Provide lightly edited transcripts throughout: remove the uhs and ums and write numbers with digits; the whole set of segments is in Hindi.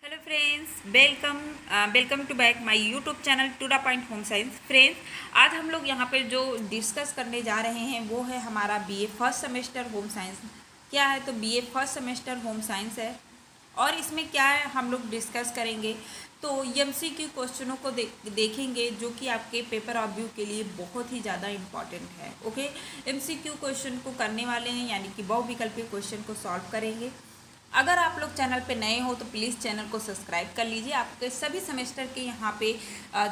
Hello friends, welcome to back my YouTube channel to the point home science. Friends, आज हम लोग यहाँ पर जो डिस्कस करने जा रहे हैं वो है हमारा BA first semester home science. क्या है तो BA first semester home science है और इसमें क्या है हम लोग डिस्कस करेंगे तो एमसीक्यू क्वेश्चनों को देखेंगे जो कि आपके पेपर ऑफ व्यू के लिए बहुत ही ज़्यादा इम्पॉर्टेंट है। ओके, एमसीक्यू क्वेश्चन को करने वाले हैं यानी कि बहुविकल्पीय क्वेश्चन को सॉल्व करेंगे। अगर आप लोग चैनल पे नए हो तो प्लीज़ चैनल को सब्सक्राइब कर लीजिए। आपके सभी सेमेस्टर के यहाँ पे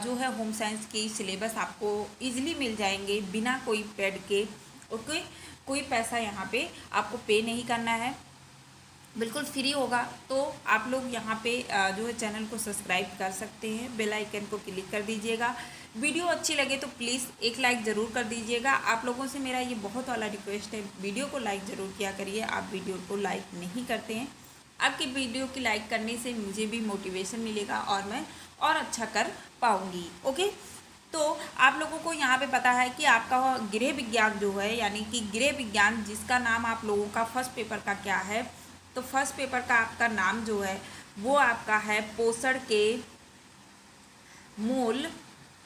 जो है होम साइंस की सिलेबस आपको इजीली मिल जाएंगे बिना कोई पेड के। ओके, कोई पैसा यहाँ पे आपको पे नहीं करना है, बिल्कुल फ्री होगा। तो आप लोग यहाँ पे जो है चैनल को सब्सक्राइब कर सकते हैं, बेल आइकन को क्लिक कर दीजिएगा। वीडियो अच्छी लगे तो प्लीज़ एक लाइक ज़रूर कर दीजिएगा। आप लोगों से मेरा ये बहुत वाला रिक्वेस्ट है, वीडियो को लाइक ज़रूर किया करिए। आप वीडियो को लाइक नहीं करते हैं, आपकी वीडियो की लाइक करने से मुझे भी मोटिवेशन मिलेगा और मैं और अच्छा कर पाऊँगी। ओके, तो आप लोगों को यहाँ पे पता है कि आपका गृह विज्ञान जो है यानी कि गृह विज्ञान जिसका नाम आप लोगों का फर्स्ट पेपर का क्या है, तो फर्स्ट पेपर का आपका नाम जो है वो आपका है पोषण के मूल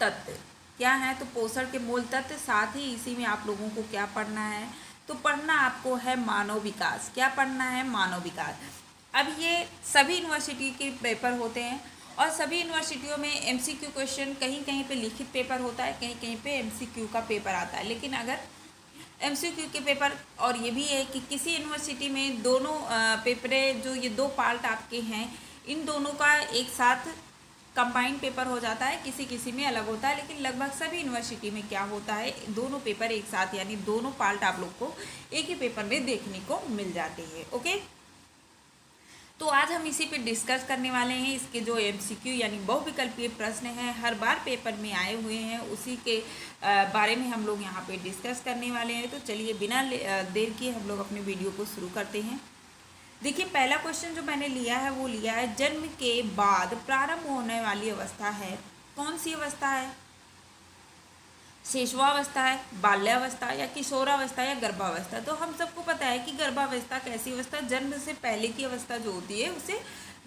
तत्व। क्या है तो पोषण के मूल तत्व, साथ ही इसी में आप लोगों को क्या पढ़ना है तो पढ़ना आपको है मानव विकास। क्या पढ़ना है? मानव विकास। अब ये सभी यूनिवर्सिटी के पेपर होते हैं और सभी यूनिवर्सिटियों में एमसीक्यू क्वेश्चन कहीं कहीं पे लिखित पेपर होता है, कहीं कहीं पे एमसीक्यू का पेपर आता है। लेकिन अगर एमसीक्यू के पेपर और ये भी है कि किसी यूनिवर्सिटी में दोनों पेपरें जो ये दो पार्ट आपके हैं इन दोनों का एक साथ कंबाइंड पेपर हो जाता है, किसी किसी में अलग होता है। लेकिन लगभग सभी यूनिवर्सिटी में क्या होता है दोनों पेपर एक साथ यानी दोनों पार्ट आप लोग को एक ही पेपर में देखने को मिल जाते हैं। ओके, तो आज हम इसी पे डिस्कस करने वाले हैं। इसके जो एमसीक्यू यानी बहुविकल्पीय प्रश्न हैं हर बार पेपर में आए हुए हैं, उसी के बारे में हम लोग यहाँ पे डिस्कस करने वाले हैं। तो चलिए बिना देर किए हम लोग अपने वीडियो को शुरू करते हैं। देखिए, पहला क्वेश्चन जो मैंने लिया है वो लिया है जन्म के बाद प्रारंभ होने वाली अवस्था है, कौन सी अवस्था है? शिशुवावस्था है, बाल्यावस्था या किशोरावस्था या गर्भावस्था। तो हम सबको पता है कि गर्भावस्था कैसी अवस्था, जन्म से पहले की अवस्था जो होती है उसे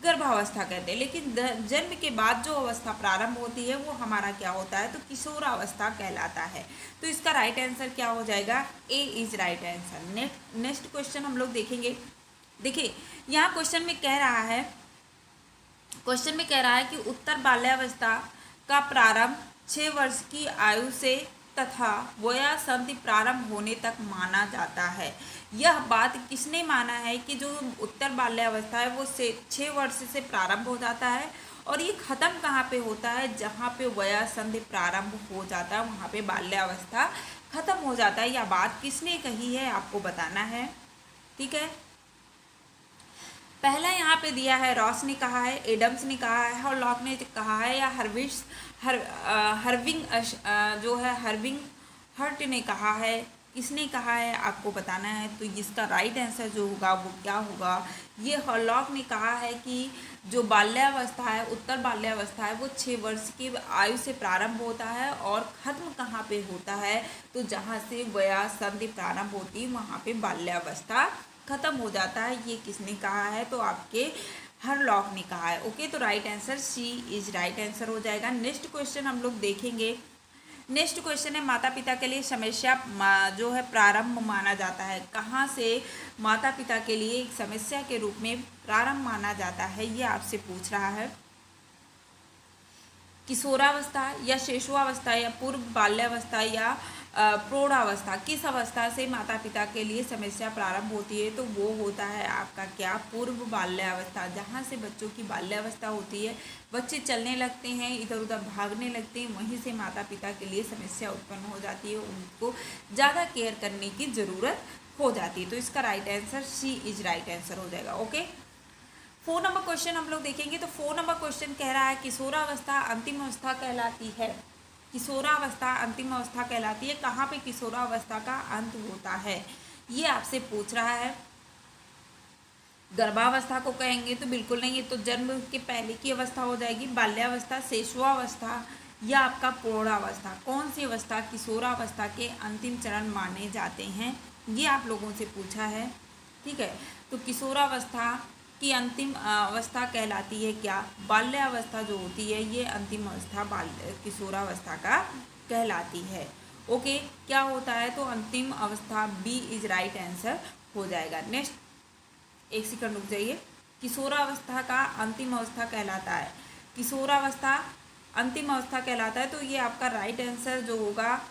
गर्भावस्था कहते हैं। लेकिन जन्म के बाद जो अवस्था प्रारंभ होती है वो हमारा क्या होता है तो किशोरावस्था कहलाता है। तो इसका राइट आंसर क्या हो जाएगा? A is right answer. Next question हम लोग देखेंगे। देखिए, यहाँ क्वेश्चन में कह रहा है कि उत्तर बाल्यावस्था का प्रारंभ 6 वर्ष की आयु से तथा वयस्क प्रारंभ होने तक माना जाता है। यह बात किसने माना है कि जो उत्तर बाल्यावस्था है वो 6 वर्ष से प्रारंभ हो जाता है और ये ख़त्म कहाँ पे होता है? जहाँ पे वयस्क प्रारंभ हो जाता है वहाँ पे बाल्यावस्था ख़त्म हो जाता है। यह बात किसने कही है आपको बताना है, ठीक है। पहला यहाँ पे दिया है रॉस ने कहा है, एडम्स ने कहा है और लॉक ने कहा है, या हर्विंग हर्ट ने कहा है। किसने कहा है आपको बताना है। तो इसका राइट आंसर जो होगा वो क्या होगा? ये हॉलॉक ने कहा है कि जो बाल्यावस्था है उत्तर बाल्यावस्था है वो 6 वर्ष की आयु से प्रारंभ होता है और ख़त्म कहाँ पे होता है तो जहाँ से वयस्क प्रारंभ होती है वहाँ पे बाल्यावस्था ख़त्म हो जाता है। ये किसने कहा है तो आपके हरलॉक ने कहा है। ओके, तो right answer C is right answer हो जाएगा। नेक्स्ट क्वेश्चन हम लोग देखेंगे। नेक्स्ट क्वेश्चन है माता पिता के लिए समस्या जो है प्रारंभ माना जाता है। कहाँ से माता पिता के लिए एक समस्या के रूप में प्रारंभ माना जाता है ये आपसे पूछ रहा है। किशोरावस्था या शिशुआवस्था या पूर्व बाल्यावस्था या प्रौढ़ावस्था, किस अवस्था से माता पिता के लिए समस्या प्रारंभ होती है तो वो होता है आपका क्या? पूर्व बाल्यावस्था। जहाँ से बच्चों की बाल्यावस्था होती है, बच्चे चलने लगते हैं, इधर उधर भागने लगते हैं, वहीं से माता पिता के लिए समस्या उत्पन्न हो जाती है, उनको ज़्यादा केयर करने की ज़रूरत हो जाती है। तो इसका right answer C is right answer हो जाएगा। ओके, 4 नंबर क्वेश्चन हम लोग देखेंगे। तो 4 नंबर क्वेश्चन कह रहा है किशोरावस्था अंतिम अवस्था कहलाती है। किशोरावस्था अंतिम अवस्था कहलाती है। कहाँ पे किशोरावस्था का अंत होता है ये आपसे पूछ रहा है। गर्भावस्था को कहेंगे तो बिल्कुल नहीं, ये तो जन्म के पहले की अवस्था हो जाएगी। बाल्यावस्था, शिशुआवस्था या आपका प्रौढ़ावस्था, कौन सी अवस्था किशोरावस्था के अंतिम चरण माने जाते हैं ये आप लोगों से पूछा है, ठीक है। तो किशोरावस्था की अंतिम अवस्था कहलाती है क्या? बाल्यावस्था जो होती है ये अंतिम अवस्था किशोरावस्था का कहलाती है। ओके, क्या होता है? तो अंतिम अवस्था बी इज राइट आंसर हो जाएगा। नेक्स्ट, एक सेकंड रुक जाइए। किशोरावस्था का अंतिम अवस्था कहलाता है, किशोरावस्था अंतिम अवस्था कहलाता है, तो ये आपका राइट आंसर जो होगा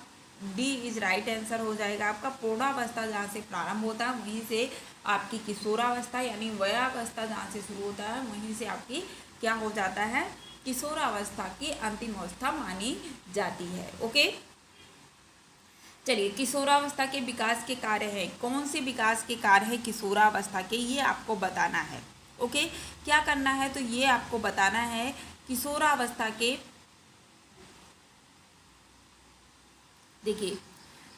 डी इज राइट आंसर हो जाएगा। आपका प्रौढ़ावस्था जहाँ से प्रारंभ होता है वहीं से आपकी किशोरावस्था यानी वयावस्था जहाँ से शुरू होता है वहीं से आपकी क्या हो जाता है? किशोरावस्था की अंतिम अवस्था मानी जाती है। ओके, चलिए, किशोरावस्था के विकास के कार्य हैं, कौन से विकास के कार्य है किशोरावस्था के, ये आपको बताना है। ओके, क्या करना है? तो ये आपको बताना है किशोरावस्था के, देखिए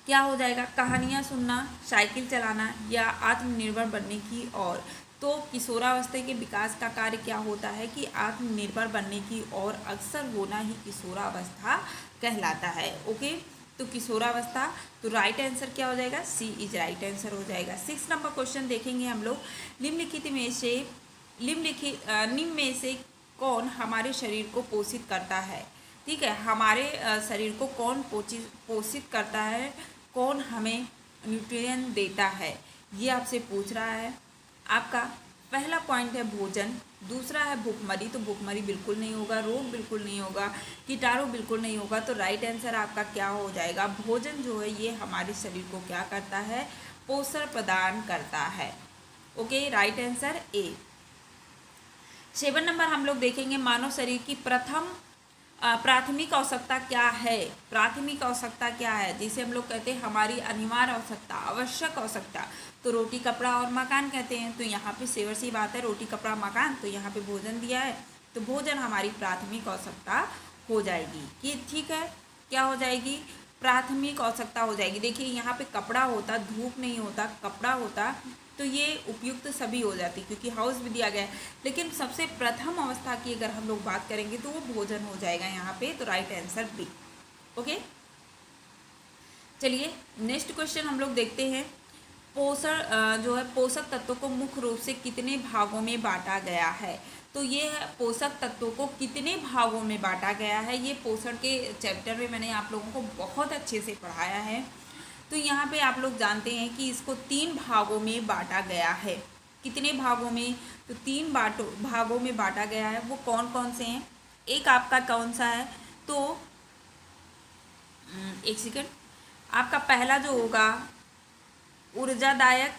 क्या हो जाएगा? कहानियाँ सुनना, साइकिल चलाना या आत्मनिर्भर बनने की ओर। तो किशोरावस्था के विकास का कार्य क्या होता है कि आत्मनिर्भर बनने की ओर अक्सर होना ही किशोरावस्था कहलाता है। ओके, तो किशोरावस्था, तो राइट आंसर क्या हो जाएगा? सी इज राइट आंसर हो जाएगा। 6 नंबर क्वेश्चन देखेंगे हम लोग। निम्न में से कौन हमारे शरीर को पोषित करता है? ठीक है, हमारे शरीर को कौन पोषित करता है, कौन हमें न्यूट्रिएंट देता है, ये आपसे पूछ रहा है। आपका पहला पॉइंट है भोजन, दूसरा है भूखमरी, तो भूखमरी बिल्कुल नहीं होगा, रोग बिल्कुल नहीं होगा, कीटाणु बिल्कुल नहीं होगा, तो राइट आंसर आपका क्या हो जाएगा? भोजन जो है ये हमारे शरीर को क्या करता है? पोषण प्रदान करता है। Okay, right answer A. 7 number हम लोग देखेंगे, मानव शरीर की प्राथमिक आवश्यकता क्या है? प्राथमिक आवश्यकता क्या है जिसे हम लोग कहते हैं हमारी अनिवार्य आवश्यकता, आवश्यक आवश्यकता? तो रोटी, कपड़ा और मकान कहते हैं। तो यहाँ पे सेवर सी बात है, रोटी, कपड़ा, मकान, तो यहाँ पे भोजन दिया है, तो भोजन हमारी प्राथमिक आवश्यकता हो जाएगी। कि ठीक है, क्या हो जाएगी? प्राथमिक आवश्यकता हो जाएगी। देखिए यहाँ पे कपड़ा होता, धूप नहीं होता, कपड़ा होता, तो ये उपयुक्त सभी हो जाती क्योंकि हाउस भी दिया गया है। लेकिन सबसे प्रथम अवस्था की अगर हम लोग बात करेंगे तो वो भोजन हो जाएगा यहाँ पे, तो राइट आंसर बी। ओके, चलिए नेक्स्ट क्वेश्चन हम लोग देखते हैं। पोषण जो है पोषक तत्वों को मुख्य रूप से कितने भागों में बांटा गया है? तो ये पोषक तत्वों को कितने भागों में बांटा गया है, ये पोषण के चैप्टर में मैंने आप लोगों को बहुत अच्छे से पढ़ाया है। तो यहाँ पे आप लोग जानते हैं कि इसको 3 भागों में बांटा गया है। कितने भागों में? तो 3 भागों में बांटा गया है। वो कौन कौन से हैं? एक आपका कौन सा है? तो एक सेकंड, आपका पहला जो होगा ऊर्जादायक,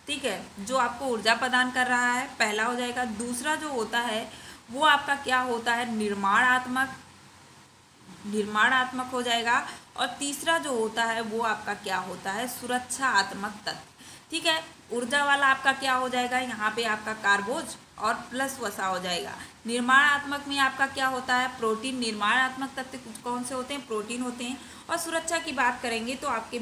ठीक है, जो आपको ऊर्जा प्रदान कर रहा है, पहला हो जाएगा। दूसरा जो होता है वो आपका क्या होता है? निर्माणात्मक हो जाएगा। और तीसरा जो होता है वो आपका क्या होता है? सुरक्षात्मक तत्व। ठीक है, ऊर्जा वाला आपका क्या हो जाएगा? यहाँ पे आपका कार्बोज और प्लस वसा हो जाएगा। निर्माणात्मक में आपका क्या होता है? प्रोटीन। निर्माणात्मक तत्व कुछ कौन से होते हैं? प्रोटीन होते हैं। और सुरक्षा की बात करेंगे तो आपके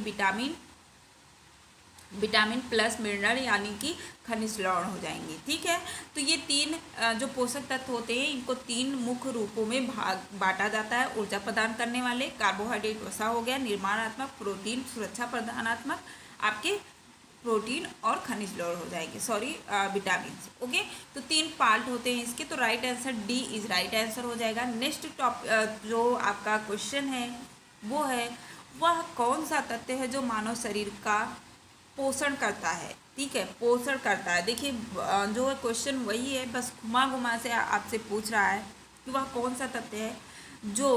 विटामिन प्लस मिनरल यानी कि खनिज लवण हो जाएंगे। ठीक है, तो ये 3 जो पोषक तत्व होते हैं इनको 3 मुख्य रूपों में बांटा जाता है। ऊर्जा प्रदान करने वाले कार्बोहाइड्रेट वसा हो गया, निर्माणात्मक प्रोटीन, सुरक्षा प्रदानात्मक आपके प्रोटीन और खनिज लवण हो जाएंगे, विटामिन। ओके, तो 3 पार्ट होते हैं इसके, तो right answer D is right answer हो जाएगा। नेक्स्ट जो आपका क्वेश्चन है वो है, वह कौन सा तत्व है जो मानव शरीर का पोषण करता है? ठीक है, पोषण करता है। देखिए जो क्वेश्चन वही है, बस घुमा घुमा से आपसे पूछ रहा है कि वह कौन सा तत्व है जो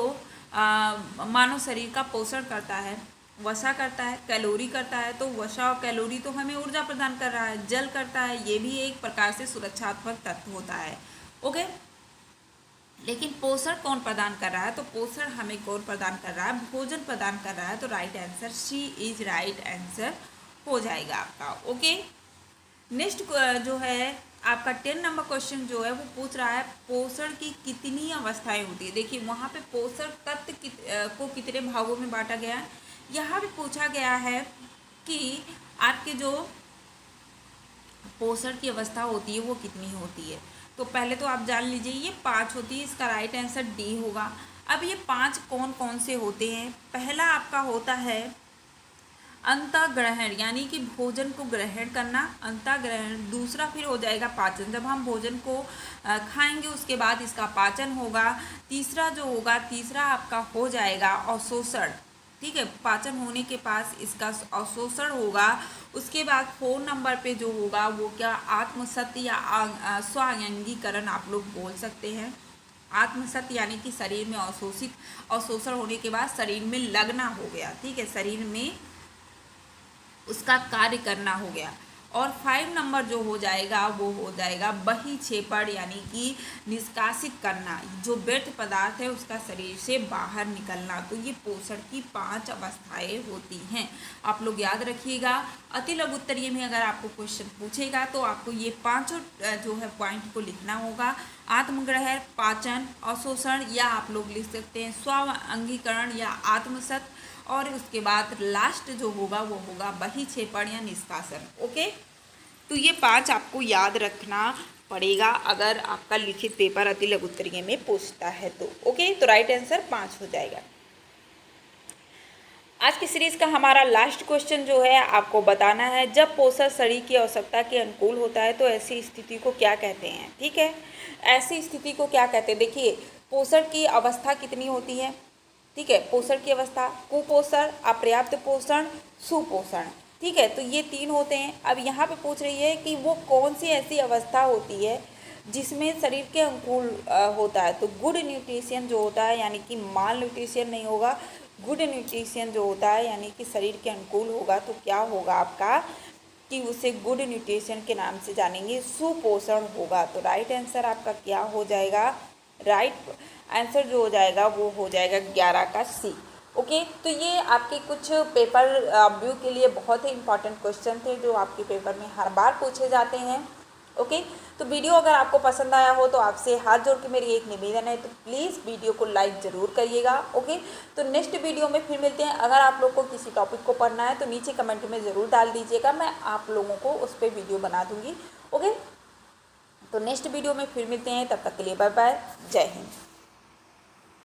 मानव शरीर का पोषण करता है। वसा करता है, कैलोरी करता है, तो वसा और कैलोरी तो हमें ऊर्जा प्रदान कर रहा है। जल करता है, ये भी एक प्रकार से सुरक्षात्मक तत्व होता है। ओके, लेकिन पोषण कौन प्रदान कर रहा है? तो पोषण हमें कौन प्रदान कर रहा है? भोजन प्रदान कर रहा है। तो right answer C is right answer हो जाएगा आपका। ओके, नेक्स्ट जो है आपका 10 नंबर क्वेश्चन जो है वो पूछ रहा है पोषण की कितनी अवस्थाएं होती है। देखिए वहाँ पे पोषण तत्व को कितने भागों में बांटा गया है। यहाँ भी पूछा गया है कि आपके जो पोषण की अवस्था होती है वो कितनी होती है। तो पहले तो आप जान लीजिए ये 5 होती है, इसका राइट आंसर डी होगा। अब ये 5 कौन कौन से होते हैं? पहला आपका होता है अंतःग्रहण यानी कि भोजन को ग्रहण करना, अंतःग्रहण। दूसरा फिर हो जाएगा पाचन, जब हम भोजन को खाएंगे उसके बाद इसका पाचन होगा। तीसरा जो होगा, तीसरा आपका हो जाएगा अवशोषण, ठीक है, पाचन होने के पास इसका अवशोषण होगा। उसके बाद 4 नंबर पे जो होगा वो क्या, आत्मसत्य या स्वांगीकरण आप लोग बोल सकते हैं। आत्मसत्य यानी कि शरीर में अवशोषण होने के बाद शरीर में लगना हो गया, ठीक है, शरीर में उसका कार्य करना हो गया। और 5 नंबर जो हो जाएगा वो हो जाएगा बहिक्षेपण यानी कि निष्कासित करना, जो व्यर्थ पदार्थ है उसका शरीर से बाहर निकलना। तो ये पोषण की 5 अवस्थाएं होती हैं, आप लोग याद रखिएगा। अति लघु उत्तरीय में अगर आपको क्वेश्चन पूछेगा तो आपको ये 5 जो है पॉइंट को लिखना होगा। आत्मग्रहण, पाचन, अवशोषण, या आप लोग लिख सकते हैं स्वांगीकरण या आत्मसत, और उसके बाद लास्ट जो होगा वो होगा बहिक्षेपण या निष्कासन। ओके, तो ये 5 आपको याद रखना पड़ेगा अगर आपका लिखित पेपर अति लघु उत्तरीय में पूछता है तो। ओके, तो राइट आंसर 5 हो जाएगा। आज की सीरीज का हमारा लास्ट क्वेश्चन जो है आपको बताना है, जब पोषण शरीर की आवश्यकता के अनुकूल होता है तो ऐसी स्थिति को क्या कहते हैं। ठीक है, ऐसी स्थिति को क्या कहते हैं। देखिए, पोषण की अवस्था कितनी होती है, ठीक है, पोषण की अवस्था, कुपोषण, अपर्याप्त पोषण, सुपोषण, ठीक है, तो ये 3 होते हैं। अब यहाँ पे पूछ रही है कि वो कौन सी ऐसी अवस्था होती है जिसमें शरीर के अनुकूल होता है। तो गुड न्यूट्रिशन जो होता है, यानी कि माल न्यूट्रिशन नहीं होगा, गुड न्यूट्रिशन जो होता है यानी कि शरीर के अनुकूल होगा, तो क्या होगा आपका कि उसे गुड न्यूट्रिशन के नाम से जानेंगे, सुपोषण होगा। तो राइट आंसर आपका क्या हो जाएगा, राइट आंसर जो हो जाएगा वो हो जाएगा 11 का सी। ओके, तो ये आपके कुछ पेपर व्यू के लिए बहुत ही इंपॉर्टेंट क्वेश्चन थे जो आपके पेपर में हर बार पूछे जाते हैं। ओके, तो वीडियो अगर आपको पसंद आया हो तो आपसे हाथ जोड़ के मेरी एक निवेदन है, तो प्लीज़ वीडियो को लाइक ज़रूर करिएगा। ओके, तो नेक्स्ट वीडियो में फिर मिलते हैं। अगर आप लोग को किसी टॉपिक को पढ़ना है तो नीचे कमेंट में ज़रूर डाल दीजिएगा, मैं आप लोगों को उस पर वीडियो बना दूँगी। ओके, तो नेक्स्ट वीडियो में फिर मिलते हैं, तब तक के लिए बाय बाय, जय हिंद।